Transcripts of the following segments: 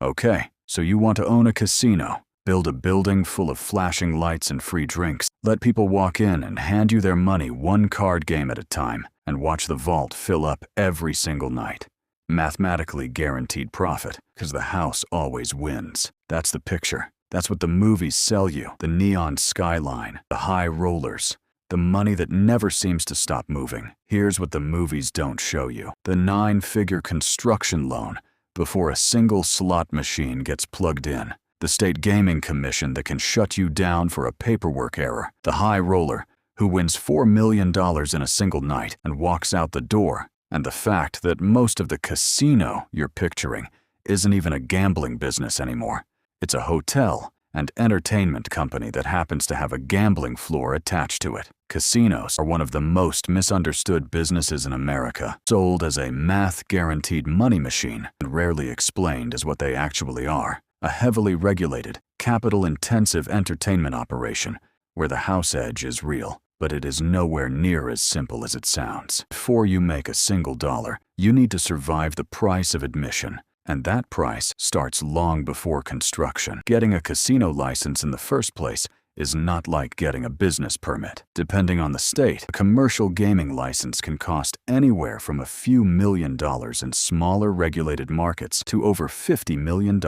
Okay, so you want to own a casino. Build a building full of flashing lights and free drinks. Let people walk in and hand you their money one card game at a time, and watch the vault fill up every single night. Mathematically guaranteed profit, because the house always wins. That's the picture. That's what the movies sell you. The neon skyline, the high rollers, the money that never seems to stop moving. Here's what the movies don't show you. The 9-figure construction loan before a single slot machine gets plugged in. The state gaming commission that can shut you down for a paperwork error. The high roller who wins $4 million in a single night and walks out the door. And the fact that most of the casino you're picturing isn't even a gambling business anymore. It's a hotel and entertainment company that happens to have a gambling floor attached to it. Casinos are one of the most misunderstood businesses in America, sold as a math-guaranteed money machine and rarely explained as what they actually are. A heavily regulated, capital-intensive entertainment operation where the house edge is real, but it is nowhere near as simple as it sounds. Before you make a single dollar, you need to survive the price of admission. And that price starts long before construction. Getting a casino license in the first place is not like getting a business permit. Depending on the state, a commercial gaming license can cost anywhere from a few $1,000,000 in smaller regulated markets to over $50 million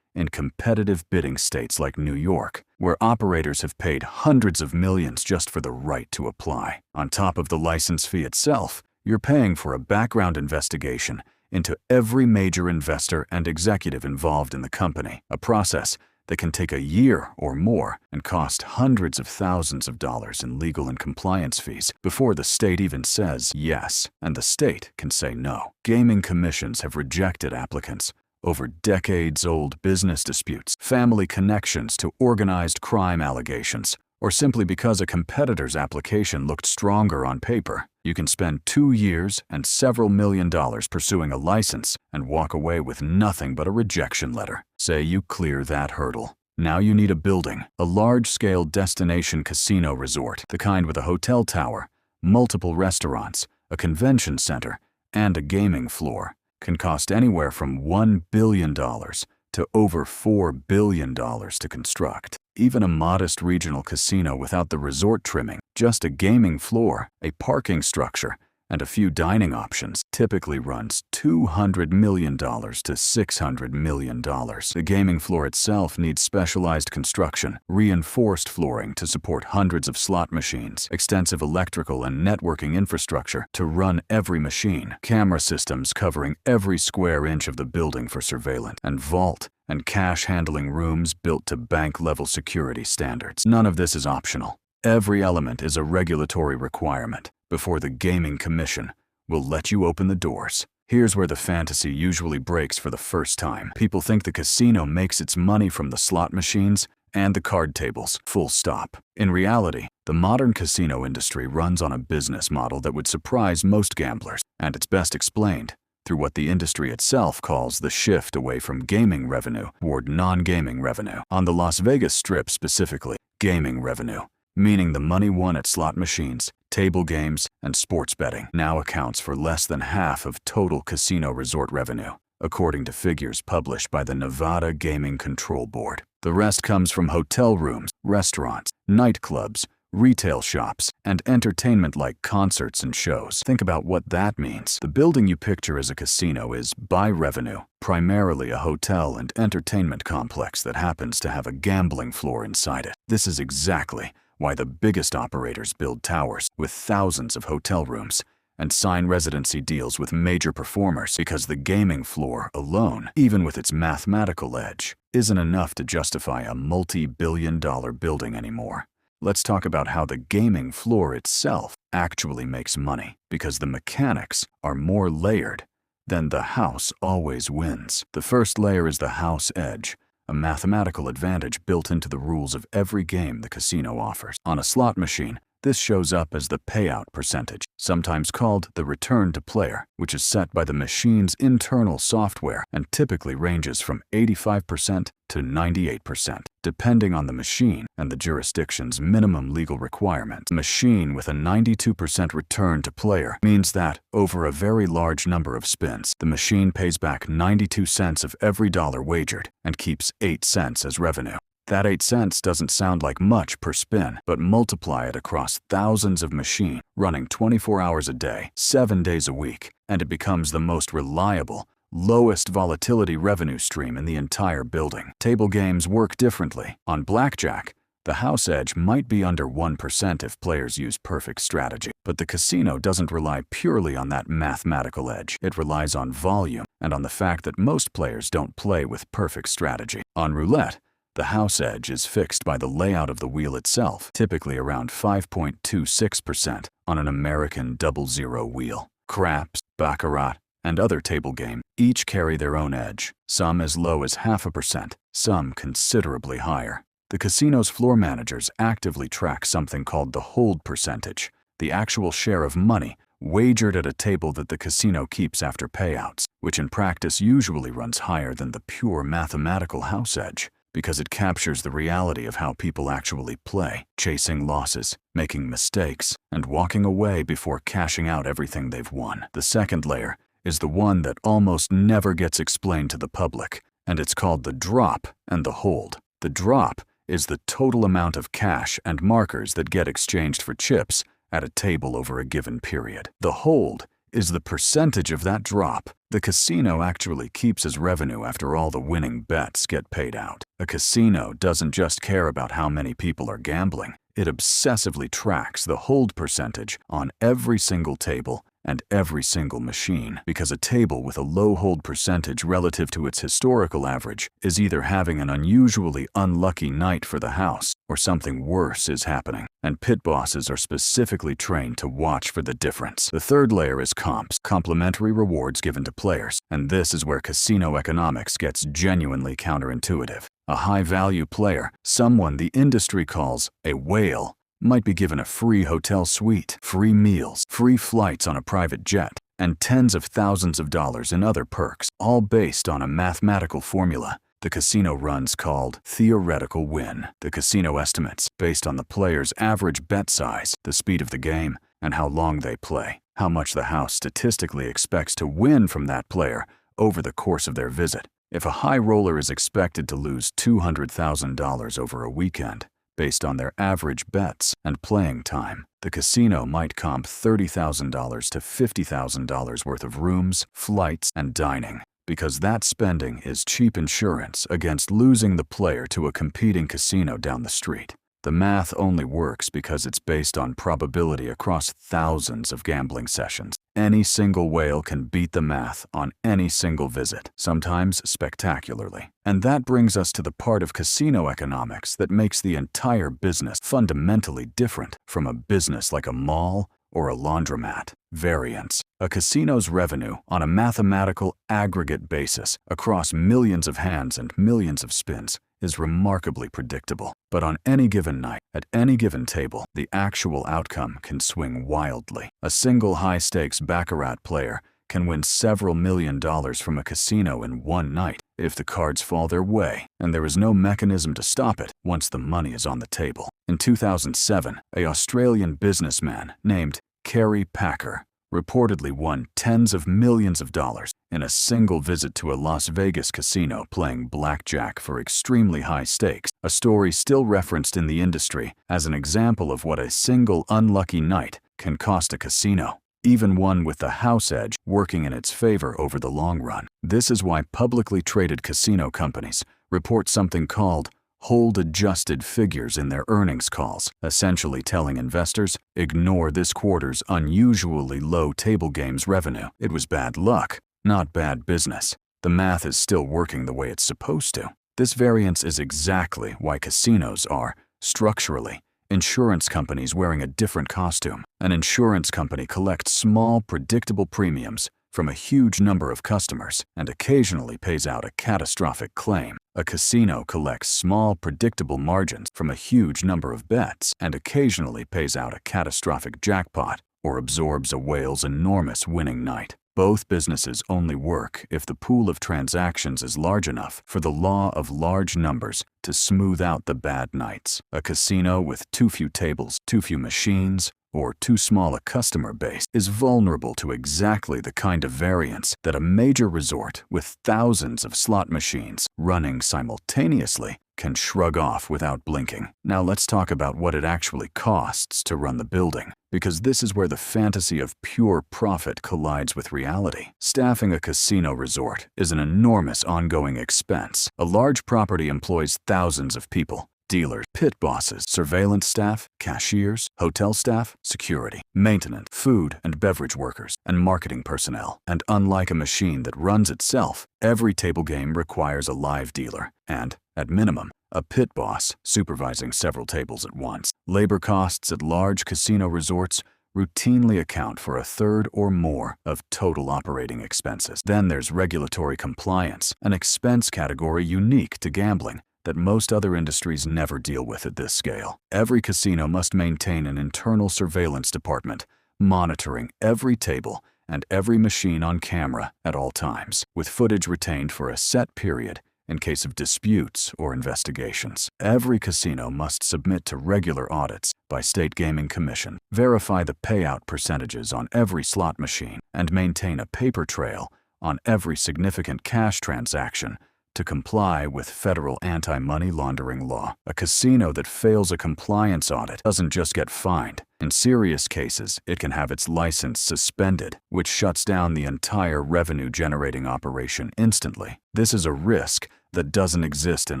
in competitive bidding states like New York, where operators have paid hundreds of millions just for the right to apply. On top of the license fee itself, you're paying for a background investigation into every major investor and executive involved in the company, a process that can take a year or more and cost hundreds of thousands of dollars in legal and compliance fees before the state even says yes, and the state can say no. Gaming commissions have rejected applicants over decades-old business disputes, family connections to organized crime allegations, or simply because a competitor's application looked stronger on paper. You can spend 2 years and several $1,000,000 pursuing a license and walk away with nothing but a rejection letter. Say you clear that hurdle. Now you need a building, a large-scale destination casino resort, the kind with a hotel tower, multiple restaurants, a convention center, and a gaming floor. Can cost anywhere from $1 billion to over $4 billion to construct. Even a modest regional casino without the resort trimming, just a gaming floor, a parking structure, and a few dining options typically runs $200 million to $600 million. The gaming floor itself needs specialized construction, reinforced flooring to support hundreds of slot machines, extensive electrical and networking infrastructure to run every machine, camera systems covering every square inch of the building for surveillance, and vault and cash handling rooms built to bank-level security standards. None of this is optional. Every element is a regulatory requirement before the Gaming Commission will let you open the doors. Here's where the fantasy usually breaks for the first time. People think the casino makes its money from the slot machines and the card tables, full stop. In reality, the modern casino industry runs on a business model that would surprise most gamblers, and it's best explained through what the industry itself calls the shift away from gaming revenue toward non-gaming revenue. On the Las Vegas Strip specifically, gaming revenue, meaning the money won at slot machines, table games, and sports betting, now accounts for less than half of total casino resort revenue, according to figures published by the Nevada Gaming Control Board. The rest comes from hotel rooms, restaurants, nightclubs, retail shops, and entertainment like concerts and shows. Think about what that means. The building you picture as a casino is, by revenue, primarily a hotel and entertainment complex that happens to have a gambling floor inside it. This is exactly why the biggest operators build towers with thousands of hotel rooms and sign residency deals with major performers, because the gaming floor alone, even with its mathematical edge, isn't enough to justify a multi-billion-dollar building anymore. Let's talk about how the gaming floor itself actually makes money, because the mechanics are more layered than the house always wins. The first layer is the house edge, a mathematical advantage built into the rules of every game the casino offers. On a slot machine, this shows up as the payout percentage. sometimes called the return to player, which is set by the machine's internal software and typically ranges from 85% to 98%, depending on the machine and the jurisdiction's minimum legal requirements. A machine with a 92% return to player means that, over a very large number of spins, the machine pays back 92 cents of every dollar wagered and keeps 8 cents as revenue. That 8 cents doesn't sound like much per spin, but multiply it across thousands of machines running 24 hours a day, 7 days a week, and it becomes the most reliable, lowest volatility revenue stream in the entire building. Table games work differently. On blackjack, the house edge might be under 1% if players use perfect strategy, but the casino doesn't rely purely on that mathematical edge. It relies on volume and on the fact that most players don't play with perfect strategy. On roulette, the house edge is fixed by the layout of the wheel itself, typically around 5.26% on an American 00 wheel. Craps, baccarat, and other table games each carry their own edge, some as low as 0.5%, some considerably higher. The casino's floor managers actively track something called the hold percentage, the actual share of money wagered at a table that the casino keeps after payouts, which in practice usually runs higher than the pure mathematical house edge, because it captures the reality of how people actually play, chasing losses, making mistakes, and walking away before cashing out everything they've won. The second layer is the one that almost never gets explained to the public, and it's called the drop and the hold. The drop is the total amount of cash and markers that get exchanged for chips at a table over a given period. The hold is the percentage of that drop the casino actually keeps as revenue after all the winning bets get paid out. A casino doesn't just care about how many people are gambling. It obsessively tracks the hold percentage on every single table and every single machine, because a table with a low hold percentage relative to its historical average is either having an unusually unlucky night for the house or something worse is happening, and pit bosses are specifically trained to watch for the difference. The third layer is comps, complimentary rewards given to players, and this is where casino economics gets genuinely counterintuitive. A high-value player, someone the industry calls a whale, might be given a free hotel suite, free meals, free flights on a private jet, and tens of thousands of dollars in other perks, all based on a mathematical formula the casino runs called theoretical win. The casino estimates, based on the player's average bet size, the speed of the game, and how long they play, how much the house statistically expects to win from that player over the course of their visit. If a high roller is expected to lose $200,000 over a weekend, based on their average bets and playing time, the casino might comp $30,000 to $50,000 worth of rooms, flights, and dining, because that spending is cheap insurance against losing the player to a competing casino down the street. The math only works because it's based on probability across thousands of gambling sessions. Any single whale can beat the math on any single visit, sometimes spectacularly. And that brings us to the part of casino economics that makes the entire business fundamentally different from a business like a mall or a laundromat. Variance. A casino's revenue on a mathematical aggregate basis across millions of hands and millions of spins is remarkably predictable. But on any given night, at any given table, the actual outcome can swing wildly. A single high-stakes baccarat player can win several $1 million from a casino in one night if the cards fall their way, and there is no mechanism to stop it once the money is on the table. In 2007, an Australian businessman named Kerry Packer reportedly won tens of millions of dollars in a single visit to a Las Vegas casino playing blackjack for extremely high stakes, a story still referenced in the industry as an example of what a single unlucky night can cost a casino, even one with the house edge working in its favor over the long run. This is why publicly traded casino companies report something called hold-adjusted figures in their earnings calls, essentially telling investors, ignore this quarter's unusually low table games revenue. It was bad luck, not bad business. The math is still working the way it's supposed to. This variance is exactly why casinos are, structurally, insurance companies wearing a different costume. An insurance company collects small, predictable premiums from a huge number of customers and occasionally pays out a catastrophic claim. A casino collects small, predictable margins from a huge number of bets and occasionally pays out a catastrophic jackpot or absorbs a whale's enormous winning night. Both businesses only work if the pool of transactions is large enough for the law of large numbers to smooth out the bad nights. A casino with too few tables, too few machines, or too small a customer base is vulnerable to exactly the kind of variance that a major resort with thousands of slot machines running simultaneously can shrug off without blinking. Now let's talk about what it actually costs to run the building, because this is where the fantasy of pure profit collides with reality. Staffing a casino resort is an enormous ongoing expense. A large property employs thousands of people: dealers, pit bosses, surveillance staff, cashiers, hotel staff, security, maintenance, food and beverage workers, and marketing personnel. And unlike a machine that runs itself, every table game requires a live dealer and, at minimum, a pit boss supervising several tables at once. Labor costs at large casino resorts routinely account for a third or more of total operating expenses. Then there's regulatory compliance, an expense category unique to gambling that most other industries never deal with at this scale. Every casino must maintain an internal surveillance department, monitoring every table and every machine on camera at all times, with footage retained for a set period in case of disputes or investigations. Every casino must submit to regular audits by State Gaming Commission, verify the payout percentages on every slot machine, and maintain a paper trail on every significant cash transaction to comply with federal anti-money laundering law. A casino that fails a compliance audit doesn't just get fined. In serious cases, it can have its license suspended, which shuts down the entire revenue-generating operation instantly. This is a risk that doesn't exist in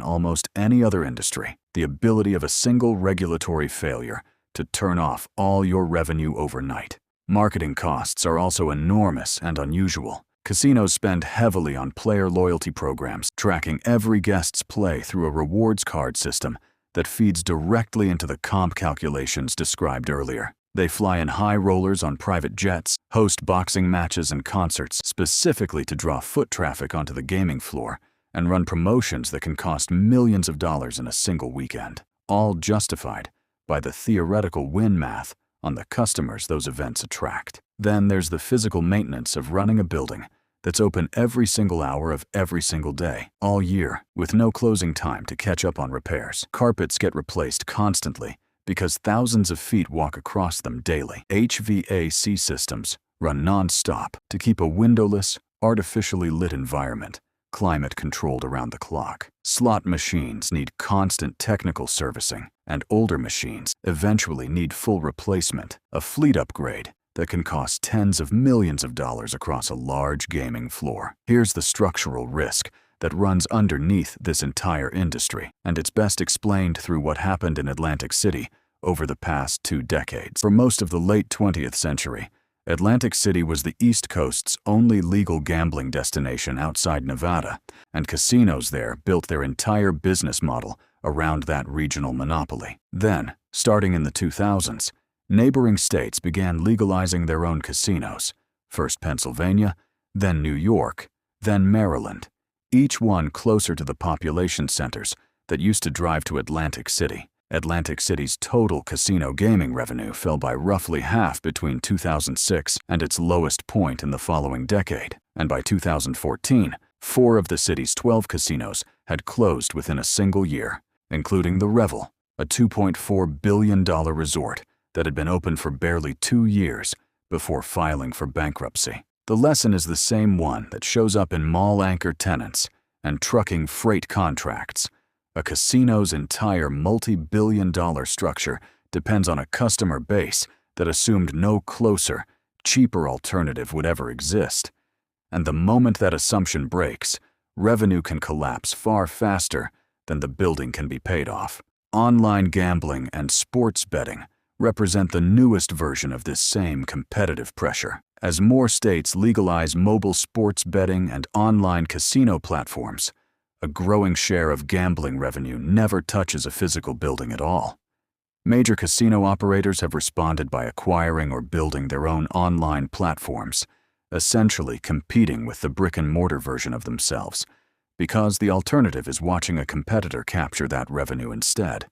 almost any other industry: the ability of a single regulatory failure to turn off all your revenue overnight. Marketing costs are also enormous and unusual. Casinos spend heavily on player loyalty programs, tracking every guest's play through a rewards card system that feeds directly into the comp calculations described earlier. They fly in high rollers on private jets, host boxing matches and concerts specifically to draw foot traffic onto the gaming floor, and run promotions that can cost millions of dollars in a single weekend, all justified by the theoretical win math on the customers those events attract. Then there's the physical maintenance of running a building that's open every single hour of every single day, all year, with no closing time to catch up on repairs. Carpets get replaced constantly because thousands of feet walk across them daily. HVAC systems run non-stop to keep a windowless, artificially lit environment climate-controlled around the clock. Slot machines need constant technical servicing, and older machines eventually need full replacement, a fleet upgrade that can cost tens of millions of dollars across a large gaming floor. Here's the structural risk that runs underneath this entire industry, and it's best explained through what happened in Atlantic City over the past 2 decades. For most of the late 20th century, Atlantic City was the East Coast's only legal gambling destination outside Nevada, and casinos there built their entire business model around that regional monopoly. Then, starting in the 2000s, neighboring states began legalizing their own casinos, first Pennsylvania, then New York, then Maryland, each one closer to the population centers that used to drive to Atlantic City. Atlantic City's total casino gaming revenue fell by roughly half between 2006 and its lowest point in the following decade, and by 2014, 4 of the city's 12 casinos had closed within a single year, including the Revel, a $2.4 billion resort that had been open for barely 2 years before filing for bankruptcy. The lesson is the same one that shows up in mall anchor tenants and trucking freight contracts. A casino's entire multi-billion-dollar structure depends on a customer base that assumed no closer, cheaper alternative would ever exist. And the moment that assumption breaks, revenue can collapse far faster than the building can be paid off. Online gambling and sports betting represent the newest version of this same competitive pressure. As more states legalize mobile sports betting and online casino platforms, a growing share of gambling revenue never touches a physical building at all. Major casino operators have responded by acquiring or building their own online platforms, essentially competing with the brick-and-mortar version of themselves, because the alternative is watching a competitor capture that revenue instead.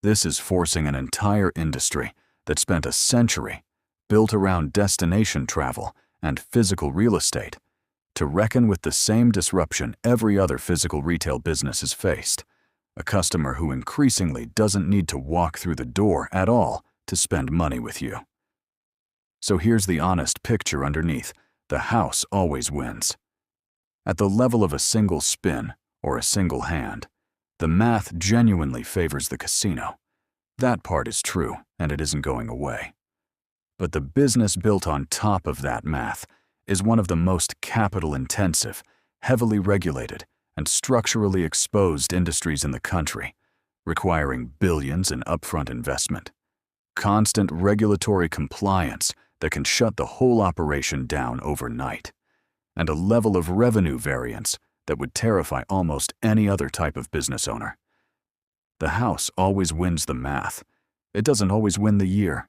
This is forcing an entire industry that spent a century built around destination travel and physical real estate, to reckon with the same disruption every other physical retail business has faced, a customer who increasingly doesn't need to walk through the door at all to spend money with you. So here's the honest picture underneath. The house always wins. At the level of a single spin or a single hand, the math genuinely favors the casino. That part is true, and it isn't going away. But the business built on top of that math is one of the most capital-intensive, heavily regulated, and structurally exposed industries in the country, requiring billions in upfront investment, constant regulatory compliance that can shut the whole operation down overnight, and a level of revenue variance that would terrify almost any other type of business owner. The house always wins the math. It doesn't always win the year.